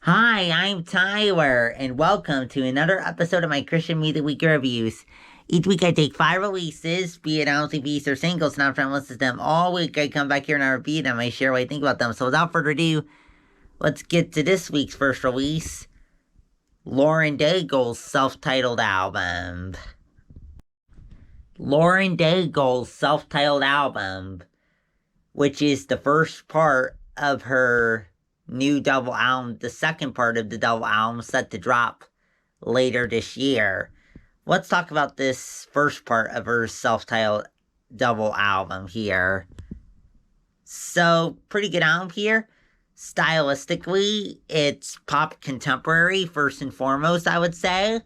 Hi, I'm Tyler, and welcome to another episode of my Christian Music Week reviews. Each week I take 5 releases, be it LCPs or singles, and after I listen to them all week, I come back here and I review them. I share what I think about them. So without further ado, let's get to this week's first release, Lauren Daigle's self-titled album. Lauren Daigle's self-titled album, which is the first part of her new double album, the second part of the double album set to drop later this year. Let's talk about this first part of her self-titled double album here. So, pretty good album here. Stylistically, it's pop contemporary first and foremost, I would say.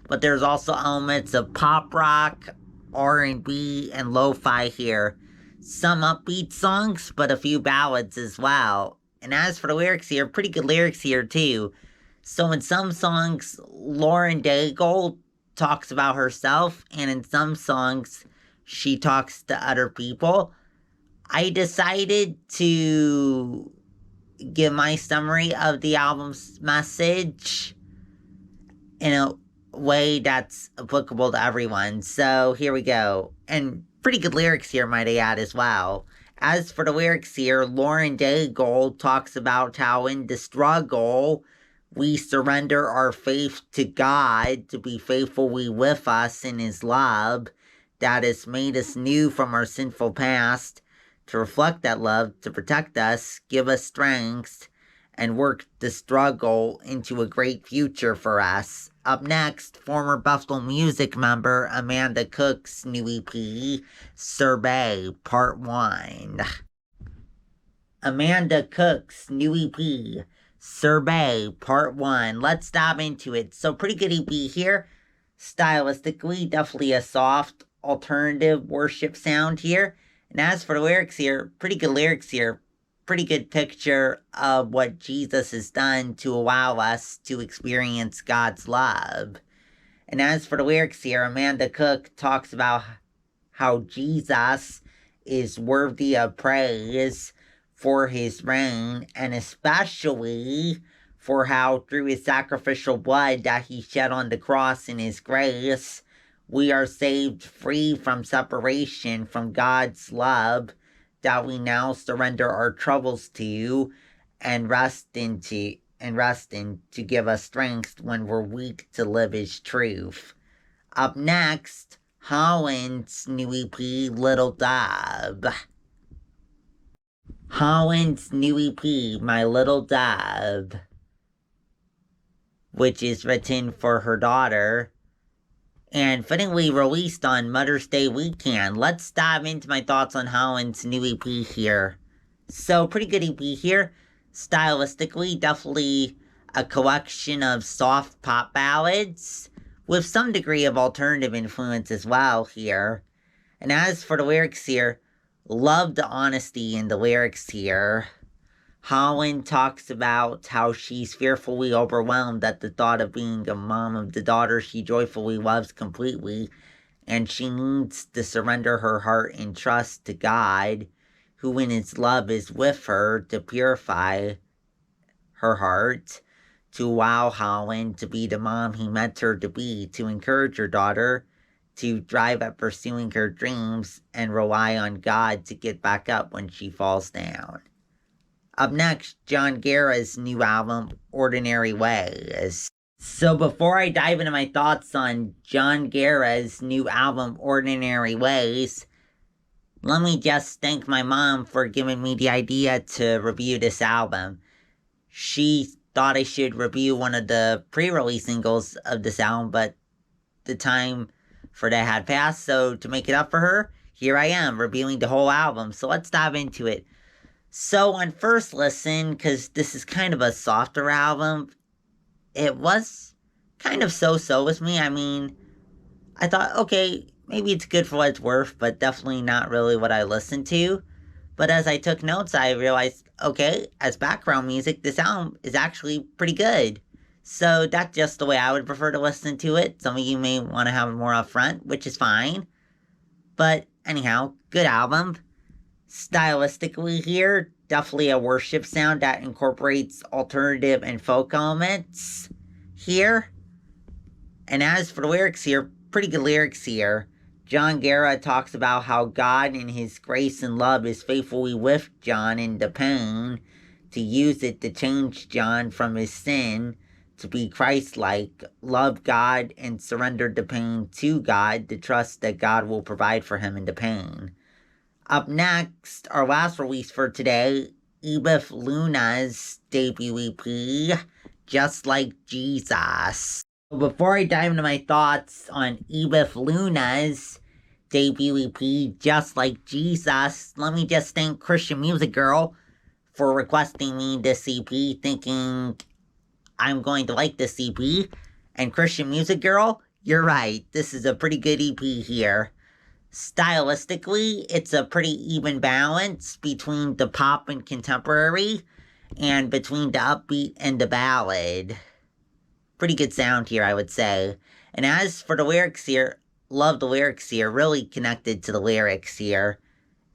But there's also elements of pop rock, R&B, and lo-fi here. Some upbeat songs, but a few ballads as well. And as for the lyrics here, pretty good lyrics here too. So in some songs, Lauren Daigle talks about herself, and in some songs, she talks to other people. I decided to give my summary of the album's message in a way that's applicable to everyone. So here we go. And pretty good lyrics here, might I add, as well. As for the lyrics here, Lauren Daigle talks about how in the struggle, we surrender our faith to God to be faithfully with us in His love that has made us new from our sinful past, to reflect that love, to protect us, give us strength, and work the struggle into a great future for us. Up next, former Buffalo Music member Amanda Cook's new EP, Survey Part 1. Amanda Cook's new EP, Survey Part 1. Let's dive into it. So pretty good EP here. Stylistically, definitely a soft, alternative worship sound here. And as for the lyrics here, pretty good lyrics here. Pretty good picture of what Jesus has done to allow us to experience God's love. And as for the lyrics here, Amanda Cook talks about how Jesus is worthy of praise for his reign, and especially for how through his sacrificial blood that he shed on the cross in his grace, we are saved free from separation from God's love, that we now surrender our troubles to and rest in to give us strength when we're weak to live His truth. Up next, Hollyn's new EP, Little Dove. Hollyn's new EP, My Little Dove, which is written for her daughter, and fittingly released on Mother's Day weekend. Let's dive into my thoughts on Hollyn's new EP here. So, pretty good EP here. Stylistically, definitely a collection of soft pop ballads with some degree of alternative influence as well here. And as for the lyrics here, love the honesty in the lyrics here. Hollyn talks about how she's fearfully overwhelmed at the thought of being a mom of the daughter she joyfully loves completely, and she needs to surrender her heart and trust to God, who in His love is with her to purify her heart, to allow Hollyn to be the mom He meant her to be, to encourage her daughter to drive at pursuing her dreams and rely on God to get back up when she falls down. Up next, Jon Guerra's new album, Ordinary Ways. So before I dive into my thoughts on Jon Guerra's new album, Ordinary Ways, let me just thank my mom for giving me the idea to review this album. She thought I should review one of the pre-release singles of this album, but the time for that had passed, so to make it up for her, here I am, reviewing the whole album. So let's dive into it. So on first listen, because this is kind of a softer album, it was kind of so-so with me. I mean, I thought, okay, maybe it's good for what it's worth, but definitely not really what I listened to. But as I took notes, I realized, okay, as background music, this album is actually pretty good. So that's just the way I would prefer to listen to it. Some of you may want to have it more upfront, which is fine. But anyhow, good album. Stylistically here, definitely a worship sound that incorporates alternative and folk elements here. And as for the lyrics here, pretty good lyrics here. Jon Guerra talks about how God in his grace and love is faithfully with Jon in the pain, to use it to change Jon from his sin, to be Christ-like, love God and surrender the pain to God, to trust that God will provide for him in the pain. Up next, our last release for today, Iveth Luna's debut EP, Just Like Jesus. Before I dive into my thoughts on Iveth Luna's debut EP, Just Like Jesus, let me just thank Christian Music Girl for requesting me this EP, thinking I'm going to like this EP. And Christian Music Girl, you're right, this is a pretty good EP here. Stylistically, it's a pretty even balance between the pop and contemporary, and between the upbeat and the ballad. Pretty good sound here, I would say. And as for the lyrics here, love the lyrics here, really connected to the lyrics here.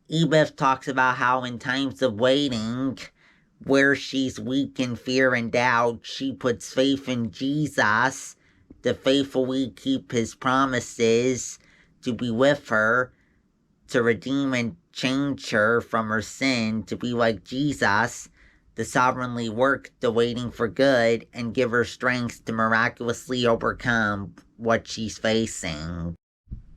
Iveth talks about how in times of waiting, where she's weak in fear and doubt, she puts faith in Jesus, to faithfully keep his promises, to be with her, to redeem and change her from her sin, to be like Jesus, to sovereignly work the waiting for good, and give her strength to miraculously overcome what she's facing.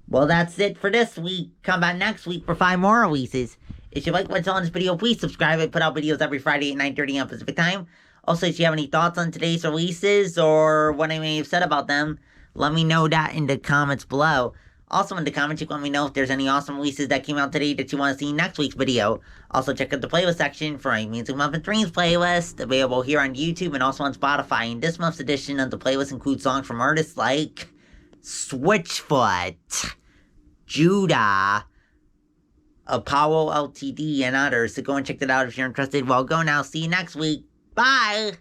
Well, that's it for this week. Come back next week for 5 more releases. If you like what's on this video, please subscribe. I put out videos every Friday at 9:30 a.m. Pacific Time. Also, if you have any thoughts on today's releases, or what I may have said about them, let me know that in the comments below. Also in the comments, you can let me know if there's any awesome releases that came out today that you want to see in next week's video. Also, check out the playlist section for my Music Month and Dreams playlist, available here on YouTube and also on Spotify. And this month's edition of the playlist includes songs from artists like Switchfoot, Judah, Apollo LTD, and others. So go and check that out if you're interested. Well, go now. See you next week. Bye!